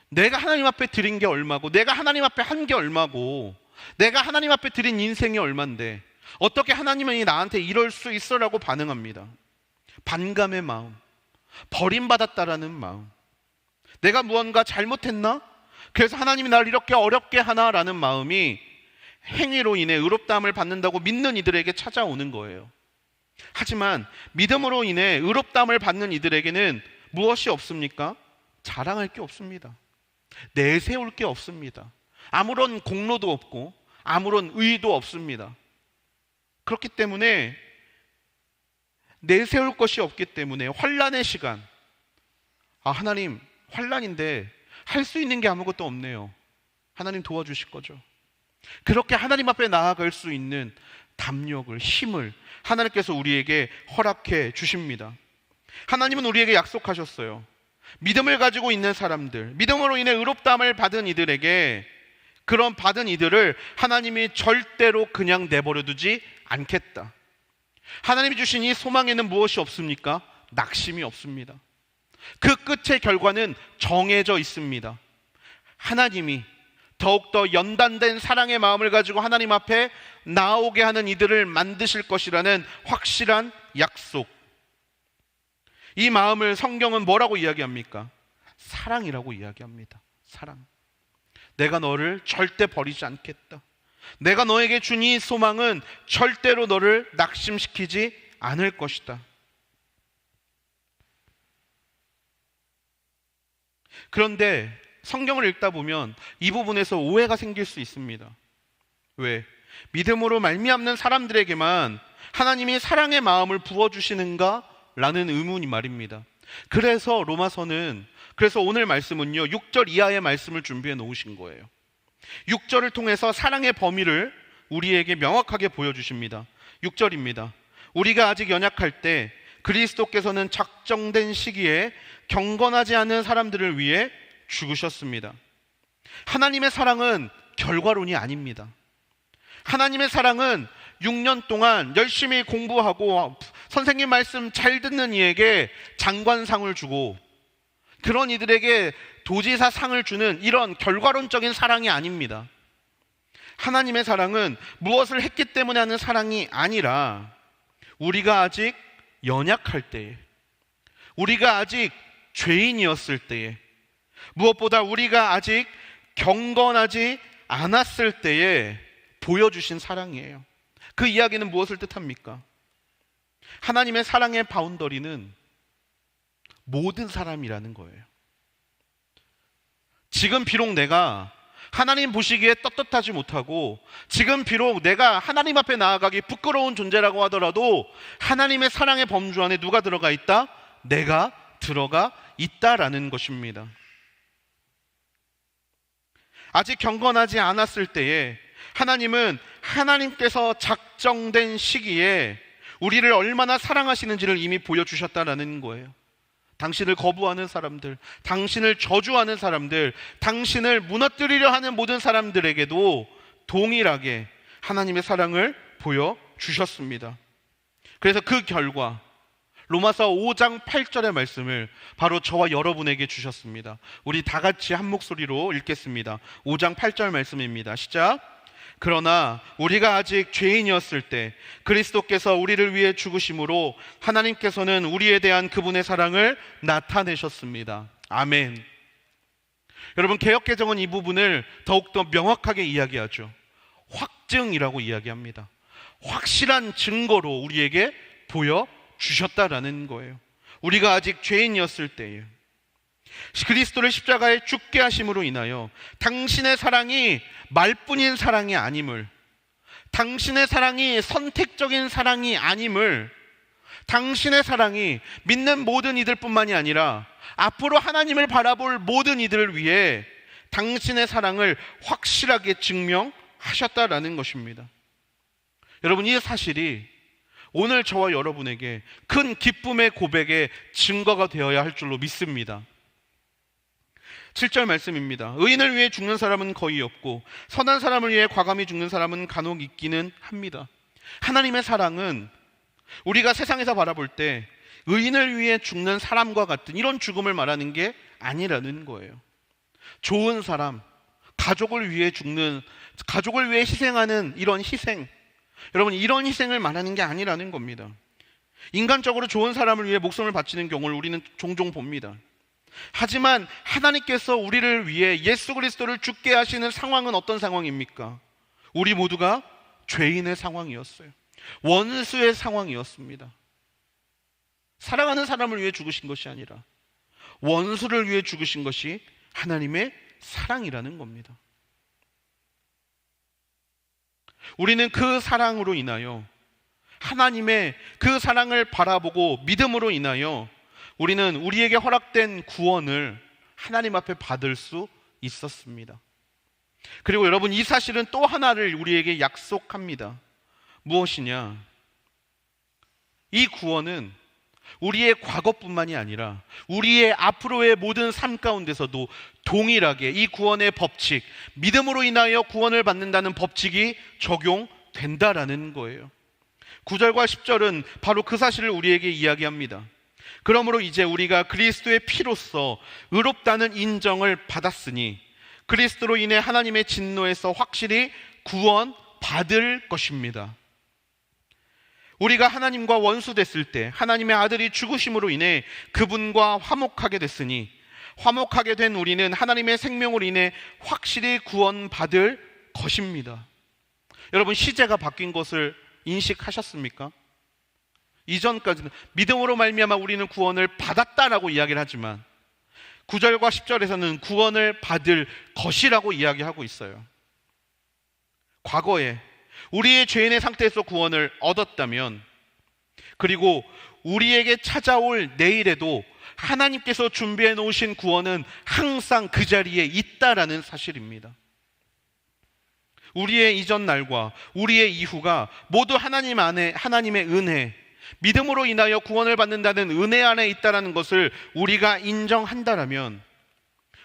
내가 하나님 앞에 드린 게 얼마고, 내가 하나님 앞에 한 게 얼마고, 내가 하나님 앞에 드린 인생이 얼만데 어떻게 하나님이 나한테 이럴 수 있어? 라고 반응합니다. 반감의 마음, 버림받았다라는 마음, 내가 무언가 잘못했나? 그래서 하나님이 나를 이렇게 어렵게 하나라는 마음이 행위로 인해 의롭다함을 받는다고 믿는 이들에게 찾아오는 거예요. 하지만 믿음으로 인해 의롭다함을 받는 이들에게는 무엇이 없습니까? 자랑할 게 없습니다. 내세울 게 없습니다. 아무런 공로도 없고 아무런 의의도 없습니다. 그렇기 때문에 내세울 것이 없기 때문에 환난의 시간, 하나님, 환난인데 할 수 있는 게 아무것도 없네요. 하나님 도와주실 거죠. 그렇게 하나님 앞에 나아갈 수 있는 담력을, 힘을 하나님께서 우리에게 허락해 주십니다. 하나님은 우리에게 약속하셨어요. 믿음을 가지고 있는 사람들, 믿음으로 인해 의롭다함을 받은 이들에게, 그런 받은 이들을 하나님이 절대로 그냥 내버려 두지 않겠다. 하나님이 주신 이 소망에는 무엇이 없습니까? 낙심이 없습니다. 그 끝의 결과는 정해져 있습니다. 하나님이 더욱더 연단된 사랑의 마음을 가지고 하나님 앞에 나오게 하는 이들을 만드실 것이라는 확실한 약속. 이 마음을 성경은 뭐라고 이야기합니까? 사랑이라고 이야기합니다. 사랑. 내가 너를 절대 버리지 않겠다. 내가 너에게 준 이 소망은 절대로 너를 낙심시키지 않을 것이다. 그런데 성경을 읽다 보면 이 부분에서 오해가 생길 수 있습니다. 왜? 믿음으로 말미암는 사람들에게만 하나님이 사랑의 마음을 부어주시는가? 라는 의문이 말입니다. 그래서 그래서 오늘 말씀은요, 6절 이하의 말씀을 준비해 놓으신 거예요. 6절을 통해서 사랑의 범위를 우리에게 명확하게 보여주십니다. 6절입니다. 우리가 아직 연약할 때 그리스도께서는 작정된 시기에 경건하지 않은 사람들을 위해 죽으셨습니다. 하나님의 사랑은 결과론이 아닙니다. 하나님의 사랑은 6년 동안 열심히 공부하고 선생님 말씀 잘 듣는 이에게 장관상을 주고 그런 이들에게 도지사 상을 주는 이런 결과론적인 사랑이 아닙니다. 하나님의 사랑은 무엇을 했기 때문에 하는 사랑이 아니라 우리가 아직 연약할 때에, 우리가 아직 죄인이었을 때에, 무엇보다 우리가 아직 경건하지 않았을 때에 보여주신 사랑이에요. 그 이야기는 무엇을 뜻합니까? 하나님의 사랑의 바운더리는 모든 사람이라는 거예요. 지금 비록 내가 하나님 보시기에 떳떳하지 못하고 지금 비록 내가 하나님 앞에 나아가기 부끄러운 존재라고 하더라도 하나님의 사랑의 범주 안에 누가 들어가 있다? 내가 들어가 있다라는 것입니다. 아직 경건하지 않았을 때에 하나님은 하나님께서 작정된 시기에 우리를 얼마나 사랑하시는지를 이미 보여주셨다라는 거예요. 당신을 거부하는 사람들, 당신을 저주하는 사람들, 당신을 무너뜨리려 하는 모든 사람들에게도 동일하게 하나님의 사랑을 보여주셨습니다. 그래서 그 결과 로마서 5장 8절의 말씀을 바로 저와 여러분에게 주셨습니다. 우리 다 같이 한 목소리로 읽겠습니다. 5장 8절 말씀입니다. 시작. 그러나 우리가 아직 죄인이었을 때 그리스도께서 우리를 위해 죽으심으로 하나님께서는 우리에 대한 그분의 사랑을 나타내셨습니다. 아멘. 여러분, 개역개정은 이 부분을 더욱더 명확하게 이야기하죠. 확증이라고 이야기합니다. 확실한 증거로 우리에게 보여주셨다라는 거예요. 우리가 아직 죄인이었을 때에 그리스도를 십자가에 죽게 하심으로 인하여 당신의 사랑이 말뿐인 사랑이 아님을, 당신의 사랑이 선택적인 사랑이 아님을, 당신의 사랑이 믿는 모든 이들뿐만이 아니라 앞으로 하나님을 바라볼 모든 이들을 위해 당신의 사랑을 확실하게 증명하셨다라는 것입니다. 여러분, 이 사실이 오늘 저와 여러분에게 큰 기쁨의 고백의 증거가 되어야 할 줄로 믿습니다. 7절 말씀입니다. 의인을 위해 죽는 사람은 거의 없고 선한 사람을 위해 과감히 죽는 사람은 간혹 있기는 합니다. 하나님의 사랑은 우리가 세상에서 바라볼 때 의인을 위해 죽는 사람과 같은 이런 죽음을 말하는 게 아니라는 거예요. 좋은 사람, 가족을 위해 죽는, 가족을 위해 희생하는 이런 희생, 여러분, 이런 희생을 말하는 게 아니라는 겁니다. 인간적으로 좋은 사람을 위해 목숨을 바치는 경우를 우리는 종종 봅니다. 하지만 하나님께서 우리를 위해 예수 그리스도를 죽게 하시는 상황은 어떤 상황입니까? 우리 모두가 죄인의 상황이었어요. 원수의 상황이었습니다. 사랑하는 사람을 위해 죽으신 것이 아니라 원수를 위해 죽으신 것이 하나님의 사랑이라는 겁니다. 우리는 그 사랑으로 인하여, 하나님의 그 사랑을 바라보고 믿음으로 인하여 우리는 우리에게 허락된 구원을 하나님 앞에 받을 수 있었습니다. 그리고 여러분, 이 사실은 또 하나를 우리에게 약속합니다. 무엇이냐? 이 구원은 우리의 과거뿐만이 아니라 우리의 앞으로의 모든 삶 가운데서도 동일하게 이 구원의 법칙, 믿음으로 인하여 구원을 받는다는 법칙이 적용된다라는 거예요. 9절과 10절은 바로 그 사실을 우리에게 이야기합니다. 그러므로 이제 우리가 그리스도의 피로써 의롭다는 인정을 받았으니 그리스도로 인해 하나님의 진노에서 확실히 구원받을 것입니다. 우리가 하나님과 원수됐을 때 하나님의 아들이 죽으심으로 인해 그분과 화목하게 됐으니 화목하게 된 우리는 하나님의 생명으로 인해 확실히 구원받을 것입니다. 여러분, 시제가 바뀐 것을 인식하셨습니까? 이전까지는 믿음으로 말미암아 우리는 구원을 받았다라고 이야기를 하지만 9절과 10절에서는 구원을 받을 것이라고 이야기하고 있어요. 과거에 우리의 죄인의 상태에서 구원을 얻었다면, 그리고 우리에게 찾아올 내일에도 하나님께서 준비해 놓으신 구원은 항상 그 자리에 있다라는 사실입니다. 우리의 이전 날과 우리의 이후가 모두 하나님 안에, 하나님의 은혜, 믿음으로 인하여 구원을 받는다는 은혜 안에 있다는 것을 우리가 인정한다라면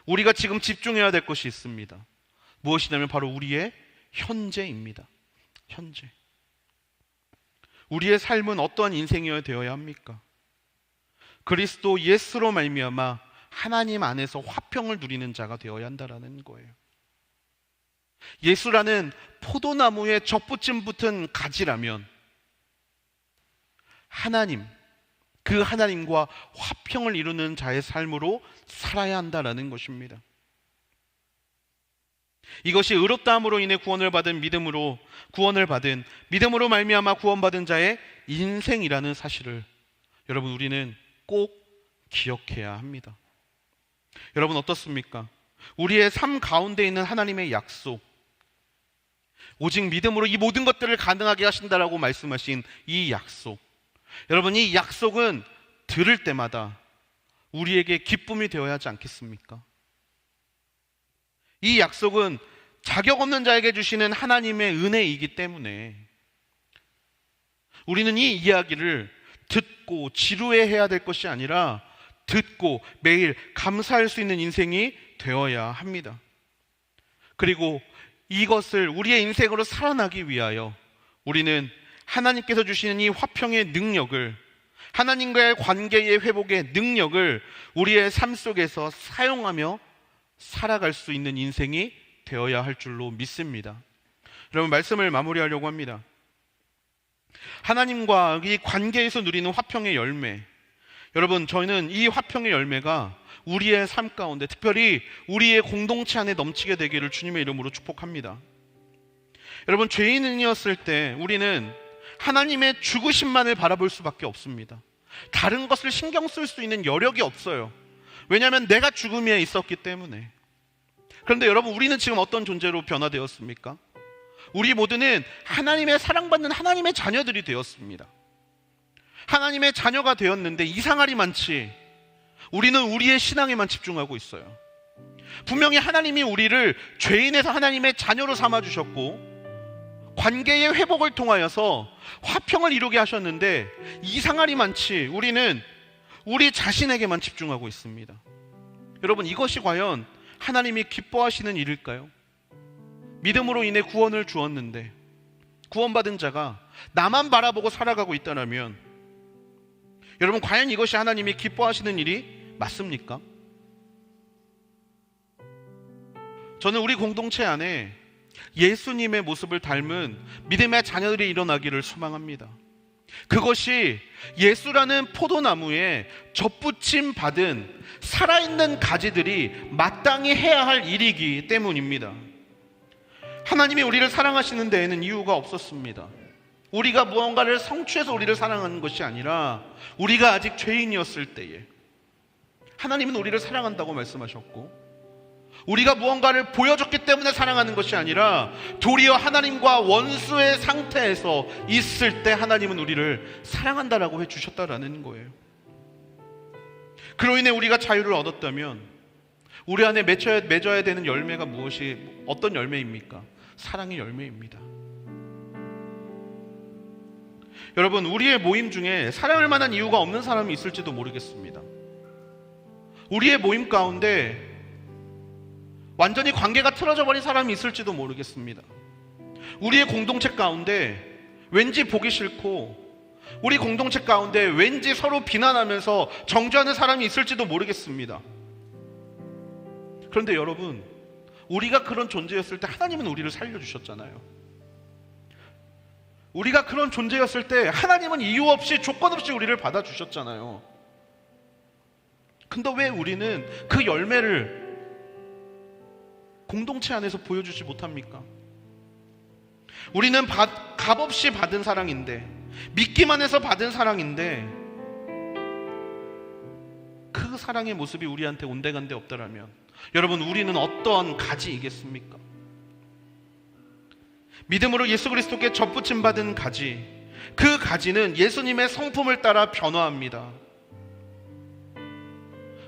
우리가 지금 집중해야 될 것이 있습니다. 무엇이냐면 바로 우리의 현재입니다. 현재. 우리의 삶은 어떠한 인생이어야 되어야 합니까? 그리스도 예수로 말미암아 하나님 안에서 화평을 누리는 자가 되어야 한다라는 거예요. 예수라는 포도나무에 접붙임 붙은 가지라면 하나님, 그 하나님과 화평을 이루는 자의 삶으로 살아야 한다라는 것입니다. 이것이 의롭다함으로 인해 구원을 받은 믿음으로 말미암아 구원받은 자의 인생이라는 사실을 여러분 우리는 꼭 기억해야 합니다. 여러분 어떻습니까? 우리의 삶 가운데 있는 하나님의 약속, 오직 믿음으로 이 모든 것들을 가능하게 하신다라고 말씀하신 이 약속, 여러분 이 약속은 들을 때마다 우리에게 기쁨이 되어야 하지 않겠습니까? 이 약속은 자격 없는 자에게 주시는 하나님의 은혜이기 때문에 우리는 이 이야기를 듣고 지루해해야 될 것이 아니라 듣고 매일 감사할 수 있는 인생이 되어야 합니다. 그리고 이것을 우리의 인생으로 살아나기 위하여 우리는 하나님께서 주시는 이 화평의 능력을, 하나님과의 관계의 회복의 능력을 우리의 삶 속에서 사용하며 살아갈 수 있는 인생이 되어야 할 줄로 믿습니다. 여러분 말씀을 마무리하려고 합니다. 하나님과 이 관계에서 누리는 화평의 열매, 여러분 저희는 이 화평의 열매가 우리의 삶 가운데 특별히 우리의 공동체 안에 넘치게 되기를 주님의 이름으로 축복합니다. 여러분 죄인이었을 때 우리는 하나님의 죽으심만을 바라볼 수밖에 없습니다. 다른 것을 신경 쓸 수 있는 여력이 없어요. 왜냐하면 내가 죽음에 있었기 때문에. 그런데 여러분 우리는 지금 어떤 존재로 변화되었습니까? 우리 모두는 하나님의 사랑받는 하나님의 자녀들이 되었습니다. 하나님의 자녀가 되었는데 이상하리 많지 우리는 우리의 신앙에만 집중하고 있어요. 분명히 하나님이 우리를 죄인에서 하나님의 자녀로 삼아주셨고 관계의 회복을 통하여서 화평을 이루게 하셨는데 이상하리 많지 우리는 우리 자신에게만 집중하고 있습니다. 여러분 이것이 과연 하나님이 기뻐하시는 일일까요? 믿음으로 인해 구원을 주었는데 구원받은 자가 나만 바라보고 살아가고 있다면 여러분 과연 이것이 하나님이 기뻐하시는 일이 맞습니까? 저는 우리 공동체 안에 예수님의 모습을 닮은 믿음의 자녀들이 일어나기를 소망합니다. 그것이 예수라는 포도나무에 접붙임 받은 살아있는 가지들이 마땅히 해야 할 일이기 때문입니다. 하나님이 우리를 사랑하시는 데에는 이유가 없었습니다. 우리가 무언가를 성취해서 우리를 사랑하는 것이 아니라 우리가 아직 죄인이었을 때에 하나님은 우리를 사랑한다고 말씀하셨고 우리가 무언가를 보여줬기 때문에 사랑하는 것이 아니라 도리어 하나님과 원수의 상태에서 있을 때 하나님은 우리를 사랑한다라고 해주셨다라는 거예요. 그로 인해 우리가 자유를 얻었다면 우리 안에 맺어야 되는 열매가 어떤 열매입니까? 사랑의 열매입니다. 여러분 우리의 모임 중에 사랑할 만한 이유가 없는 사람이 있을지도 모르겠습니다. 우리의 모임 가운데 완전히 관계가 틀어져 버린 사람이 있을지도 모르겠습니다. 우리의 공동체 가운데 왠지 보기 싫고 우리 공동체 가운데 왠지 서로 비난하면서 정죄하는 사람이 있을지도 모르겠습니다. 그런데 여러분 우리가 그런 존재였을 때 하나님은 우리를 살려주셨잖아요. 우리가 그런 존재였을 때 하나님은 이유 없이 조건 없이 우리를 받아주셨잖아요. 근데 왜 우리는 그 열매를 공동체 안에서 보여주지 못합니까? 우리는 값없이 받은 사랑인데 믿기만 해서 받은 사랑인데 그 그 사랑의 모습이 우리한테 온데간데 없다라면 여러분, 우리는 어떤 가지이겠습니까? 믿음으로 예수 그리스도께 접붙임 받은 가지, 그 가지는 예수님의 성품을 따라 변화합니다.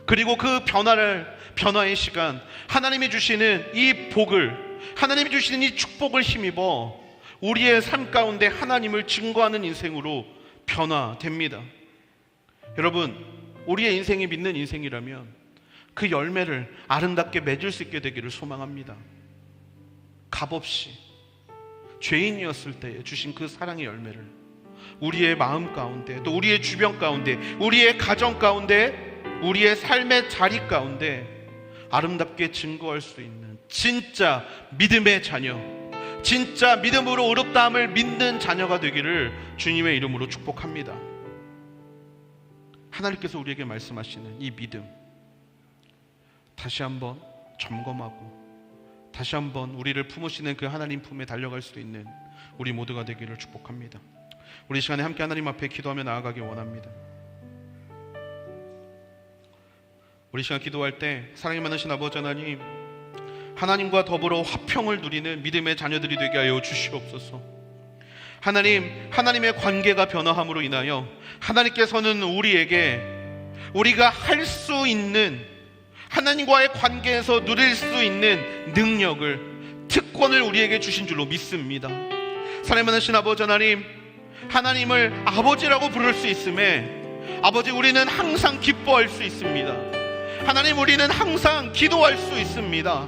그리고 그 변화의 시간, 하나님이 주시는 이 복을, 하나님이 주시는 이 축복을 힘입어 우리의 삶 가운데 하나님을 증거하는 인생으로 변화됩니다. 여러분, 우리의 인생이 믿는 인생이라면 그 열매를 아름답게 맺을 수 있게 되기를 소망합니다. 값없이 죄인이었을 때에 주신 그 사랑의 열매를 우리의 마음 가운데, 또 우리의 주변 가운데, 우리의 가정 가운데, 우리의 삶의 자리 가운데 아름답게 증거할 수 있는 진짜 믿음의 자녀, 진짜 믿음으로 의롭다함을 믿는 자녀가 되기를 주님의 이름으로 축복합니다. 하나님께서 우리에게 말씀하시는 이 믿음, 다시 한번 점검하고 다시 한번 우리를 품으시는 그 하나님 품에 달려갈 수 있는 우리 모두가 되기를 축복합니다. 우리 시간에 함께 하나님 앞에 기도하며 나아가기 원합니다. 우리 시간 기도할 때 사랑이 많으신 아버지 하나님, 하나님과 더불어 화평을 누리는 믿음의 자녀들이 되게 하여 주시옵소서. 하나님, 하나님의 관계가 변화함으로 인하여 하나님께서는 우리에게 우리가 할 수 있는, 하나님과의 관계에서 누릴 수 있는 능력을, 특권을 우리에게 주신 줄로 믿습니다. 사랑이 많으신 아버지 하나님, 하나님을 아버지라고 부를 수 있음에 아버지, 우리는 항상 기뻐할 수 있습니다. 하나님, 우리는 항상 기도할 수 있습니다.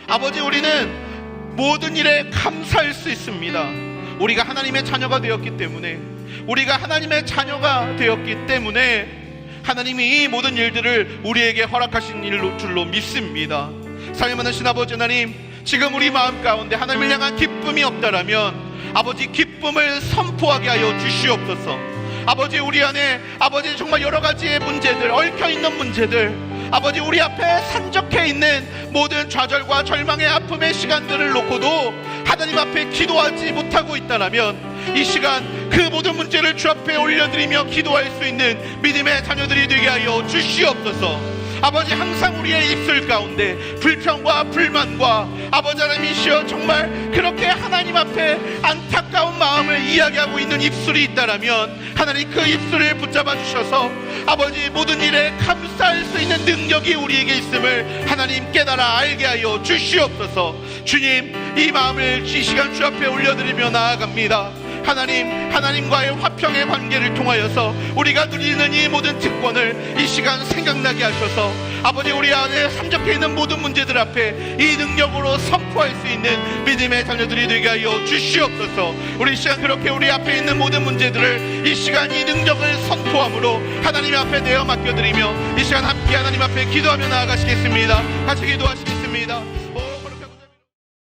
아버지, 우리는 모든 일에 감사할 수 있습니다. 우리가 하나님의 자녀가 되었기 때문에, 우리가 하나님의 자녀가 되었기 때문에 하나님이 이 모든 일들을 우리에게 허락하신 줄로 믿습니다. 사랑이 많으신 아버지 하나님, 지금 우리 마음 가운데 하나님을 향한 기쁨이 없다라면 아버지, 기쁨을 선포하게 하여 주시옵소서. 아버지, 우리 안에 아버지 정말 여러 가지의 문제들, 얽혀있는 문제들, 아버지, 우리 앞에 산적해 있는 모든 좌절과 절망의 아픔의 시간들을 놓고도 하나님 앞에 기도하지 못하고 있다라면 이 시간 그 모든 문제를 주 앞에 올려드리며 기도할 수 있는 믿음의 자녀들이 되게 하여 주시옵소서. 아버지, 항상 우리의 입술 가운데 불평과 불만과 아버지 하나님이시여 정말 그렇게 하나님 앞에 안타까운 마음을 이야기하고 있는 입술이 있다라면 하나님, 그 입술을 붙잡아 주셔서 아버지, 모든 일에 감사할 수 있는 능력이 우리에게 있음을 하나님 깨달아 알게 하여 주시옵소서. 주님, 이 마음을 이 시간 주 앞에 올려드리며 나아갑니다. 하나님, 하나님과의 화평의 관계를 통하여서 우리가 누리는 이 모든 특권을 이 시간 생각나게 하셔서 아버지, 우리 안에 산적해 있는 모든 문제들 앞에 이 능력으로 선포할 수 있는 믿음의 자녀들이 되게 하여 주시옵소서. 우리 이 시간 그렇게 우리 앞에 있는 모든 문제들을 이 시간 이 능력을 선포함으로 하나님 앞에 내어 맡겨드리며 이 시간 함께 하나님 앞에 기도하며 나아가시겠습니다. 같이 기도하시겠습니다.